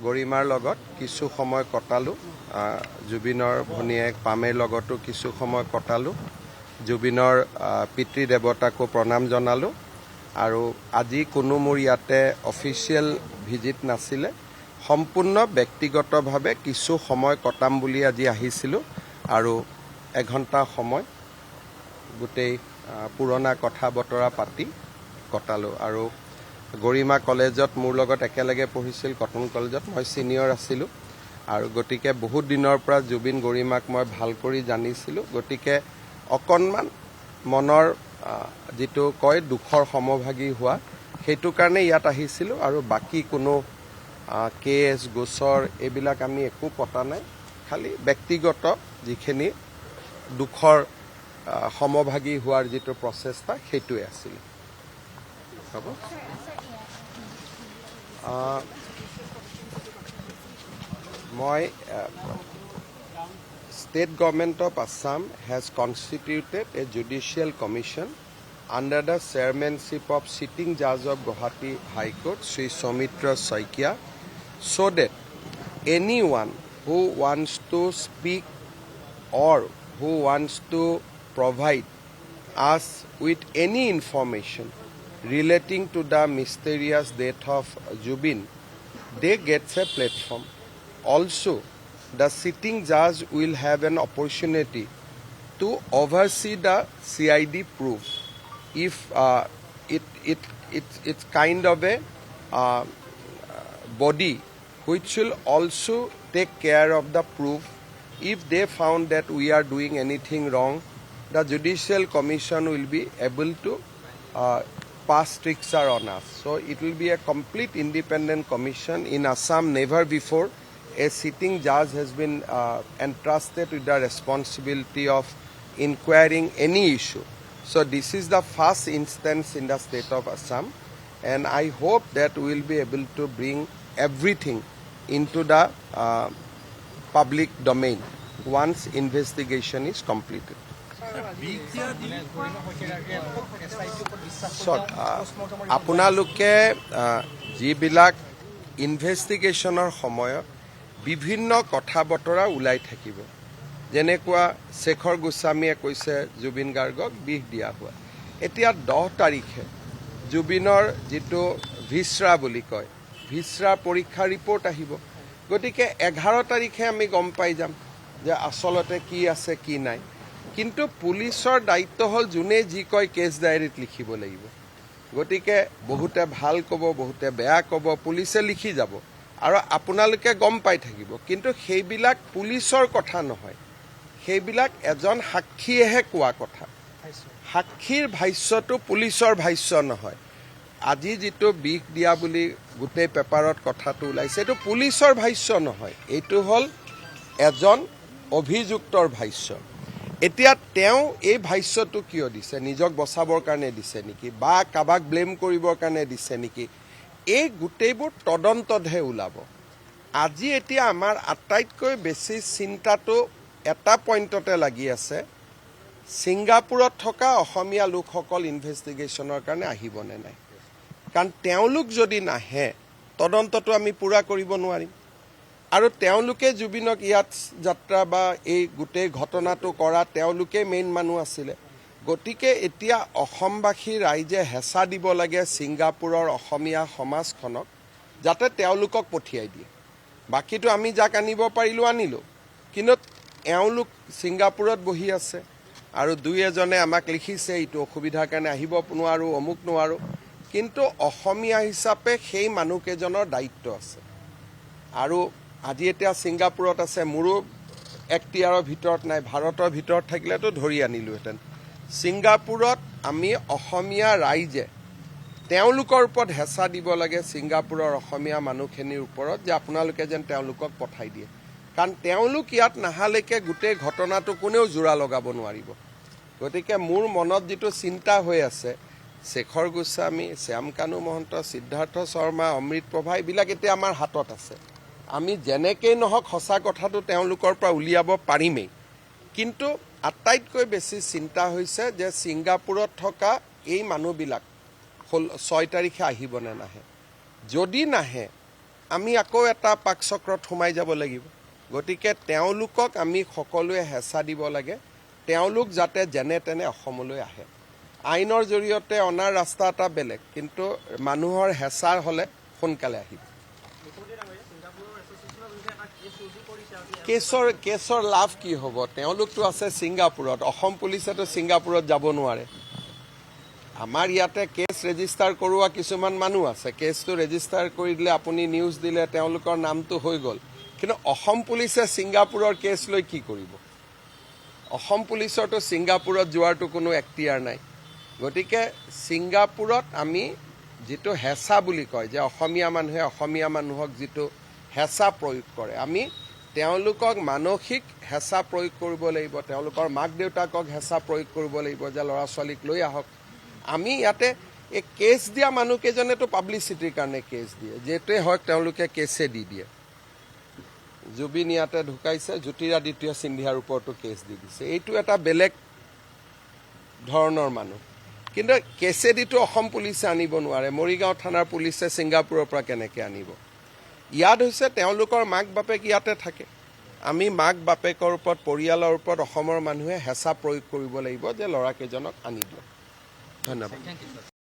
গৰিমাৰ লগত কিছু সময় কটালো জুবিনৰ ভনীয়েক পামেৰ লগতো কিছু সময় কটালো জুবিনৰ পিতৃ দেৱতাকো প্ৰণাম জনালো আৰু আজি কোনো মোৰ ইয়াতে অফিচিয়েল ভিজিট নাছিলে সম্পূৰ্ণ ব্যক্তিগতভাৱে কিছু সময় কটাম বুলি আজি আহিছিলো আৰু এঘণ্টা সময় গোটেই পুৰণা কথা বতৰা পাতি কটালো আৰু গৰিমা কলেজত মোৰ লগত একেলগে পঢ়িছিল কটন কলেজত মই সিনিয়ৰ আছিলোঁ আৰু গতিকে বহুত দিনৰ পৰা জুবিন গৰিমাক মই ভাল কৰি জানিছিলোঁ গতিকে অকণমান মনৰ যেটো কয় দুখৰ সমভাগী হোৱা সেইটো কাৰণে ইয়াত আহিছিলোঁ আৰু বাকি কোনো কেছ গোচৰ এইবিলাক আমি একো পতা নাই খালি ব্যক্তিগত যিখিনি দুখৰ সমভাগী হোৱাৰ যেটো প্ৰচেষ্টা সেইটোৱে আছিল হ'ব State Government of Assam has constituted a judicial commission under the chairmanship of sitting judge of Guwahati High Court, Sri Soumitra Saikia, so that anyone who wants to speak or who wants to provide us with any information relating to the mysterious death of Jubin, they get a platform. Also, the sitting judge will have an opportunity to oversee the CID proof. If it's kind of a body which will also take care of the proof. If they found that we are doing anything wrong, the Judicial Commission will be able to pass stricture on us. So it will be a complete independent commission. In Assam, never before a sitting judge has been entrusted with the responsibility of inquiring any issue. So this is the first instance in the state of Assam, and I hope that we will be able to bring everything into the public domain once investigation is completed. আপোনালোকে যিবিলাক ইনভেষ্টিগেশ্যনৰ সময়ত বিভিন্ন কথা বতৰা ওলাই থাকিব যেনেকুৱা শেখৰ গোস্বামীয়ে কৈছে জুবিন গাৰ্গক বিষ দিয়া হোৱা এতিয়া 10 তাৰিখে জুবিনৰ যেটো ভিসৰা বুলি কয় ভিসৰা পৰীক্ষা ৰিপৰ্ট আহিব গতিকে 11 তাৰিখে আমি গম পাই যাম যে আসলতে কি আছে কি নাই কিন্তু পুলিচৰ দায়িত্ব হল জুনে যি কয় কেছ ডায়েৰীত লিখিব লাগিব গতিকে বহুতে ভাল কব বহুতে বেয়া কব পুলিচে লিখি যাব আৰু আপোনালোকে গম পাই থাকিব কিন্তু সেইবিলাক পুলিচৰ কথা নহয় সেইবিলাক এজন সাক্ষীয়েহে কোৱা কথা সাক্ষীৰ ভাষ্যটো পুলিচৰ ভাষ্য নহয় আজি যেটো বিষ দিয়া বুলি গোটেই পেপাৰত কথাটো ওলাইছে এটো পুলিচৰ ভাষ্য নহয় এটো হল এজন অভিযুক্তৰ ভাষ্য এতিয়া তেওঁ এই ভাষ্যটো কিয় দিছে নিজক বচাবৰ কাৰণে দিছে নেকি বা কাবাক ব্লেম কৰিবৰ কাৰণে দিছে নেকি এই গোটেইবোৰ তদন্ততহে ওলাব আজি এতিয়া আমাৰ আটাইতকৈ বেছি চিন্তাটো এটা পইণ্টতে লাগি আছে সিংগাপুৰত থকা অসমীয়া লোকসকল ইনভেষ্টিগেশ্যনৰ কাৰণে আহিবনে নাই কাৰণ তেওঁলোক যদি নাহে তদন্তটো আমি পুৰা কৰিব নোৱাৰিম আৰু তেওঁলোকে জুবিনক ইয়াত যাত্ৰা বা এই গোটেই ঘটনাটো কৰা তেওঁলোকে মেইন মানুহ আছিল গতিকে এতিয়া অসমবাসী ৰাইজে হেঁচা দিব লাগে সিংগাপুৰৰ অসমীয়া সমাজখনক যাতে তেওঁলোকক পঠিয়াই দিয়ে বাকিটো আমি যাক আনিব পাৰিলো আনিলো কিন্তু এওঁলোক সিংগাপুৰত বহি আছে আৰু দুই এজনে আমাক লিখিছে এইটো অসুবিধাৰ কাৰণে আহিব নোৱাৰো অমুক নোৱাৰো কিন্তু অসমীয়া হিচাপে সেই মানুহকেজনৰ দায়িত্ব আছে আৰু আজি এতিয়া সিংগাপুৰত আছে মোৰো এক্টিয়াৰৰ ভিতৰত নাই ভাৰতৰ ভিতৰত থাকিলেতো ধৰি আনিলোহেঁতেন সিংগাপুৰত আমি অসমীয়া ৰাইজে তেওঁলোকৰ ওপৰত হেঁচা দিব লাগে সিংগাপুৰৰ অসমীয়া মানুহখিনিৰ ওপৰত যে আপোনালোকে যেন তেওঁলোকক পঠাই দিয়ে কাৰণ তেওঁলোক ইয়াত নাহালৈকে গোটেই ঘটনাটো কোনেও জোৰা লগাব নোৱাৰিব গতিকে মোৰ মনত যেটো চিন্তা হৈ আছে শেখৰ গোস্বামী শ্যামকানু মহন্ত সিদ্ধাৰ্থ শৰ্মা অমৃত প্ৰভা এইবিলাক এতিয়া আমাৰ হাতত আছে আমি যেনেকৈ নহওক সঁচা কথাটো তেওঁলোকৰ পৰা উলিয়াব পাৰিমেই কিন্তু আটাইতকৈ বেছি চিন্তা হৈছে যে সিংগাপুৰত থকা এই মানুহবিলাক 6 তাৰিখে আহিবনে নাহে যদি নাহে আমি আকৌ এটা পাকচক্ৰত সোমাই যাব লাগিব গতিকে তেওঁলোকক আমি সকলোৱে হেঁচা দিব লাগে তেওঁলোক যাতে যেনে তেনে অসমলৈ আহে আইনৰ জৰিয়তে অনাৰ ৰাস্তা এটা বেলেগ কিন্তু মানুহৰ হেঁচাৰ হ'লে সোনকালে আহিব কেছৰ লাভ কি হ'ব তেওঁলোকতো আছে ছিংগাপুৰত অসম পুলিচেতো ছিংগাপুৰত যাব নোৱাৰে আমাৰ ইয়াতে কেছ ৰেজিষ্টাৰ কৰোৱা কিছুমান মানুহ আছে কেছটো ৰেজিষ্টাৰ কৰি দিলে আপুনি নিউজ দিলে তেওঁলোকৰ নামটো হৈ গ'ল কিন্তু অসম পুলিচে ছিংগাপুৰৰ কেছ লৈ কি কৰিব অসম পুলিচৰতো ছিংগাপুৰত যোৱাৰতো কোনো এখতিয়াৰ নাই গতিকে ছিংগাপুৰত আমি যিটো হেঁচা বুলি কয় যে অসমীয়া মানুহে অসমীয়া মানুহক যিটো হেঁচা প্ৰয়োগ কৰে আমি তেওঁলোকক মানসিক হেঁচা প্ৰয়োগ কৰিব লাগিব তেওঁলোকৰ মাক দেউতাকক হেঁচা প্ৰয়োগ কৰিব লাগিব যে ল'ৰা ছোৱালীক লৈ আহক আমি ইয়াতে এই কেছ দিয়া মানুহকেইজনেতো পাব্লিচিটিৰ কাৰণে কেছ দিয়ে যেটোৱে হওক তেওঁলোকে কেছে দি দিয়ে জুবিন ইয়াতে ঢুকাইছে জ্যোতিৰাদিত্য সিন্ধিয়াৰ ওপৰতো কেছ দি দিছে এইটো এটা বেলেগ ধৰণৰ মানুহ কিন্তু কেছেদিটো অসম পুলিচে আনিব নোৱাৰে মৰিগাঁও থানাৰ পুলিচে ছিংগাপুৰৰ পৰা কেনেকৈ আনিব ইয়াত হৈছে তেওঁলোকৰ মাক বাপেক ইয়াতে থাকে আমি মাক বাপেকৰ ওপৰত পৰিয়ালৰ ওপৰত অসমৰ মানুহে হেঁচা প্ৰয়োগ কৰিব লাগিব যে ল'ৰাকেইজনক আনি দিয়ক ধন্যবাদ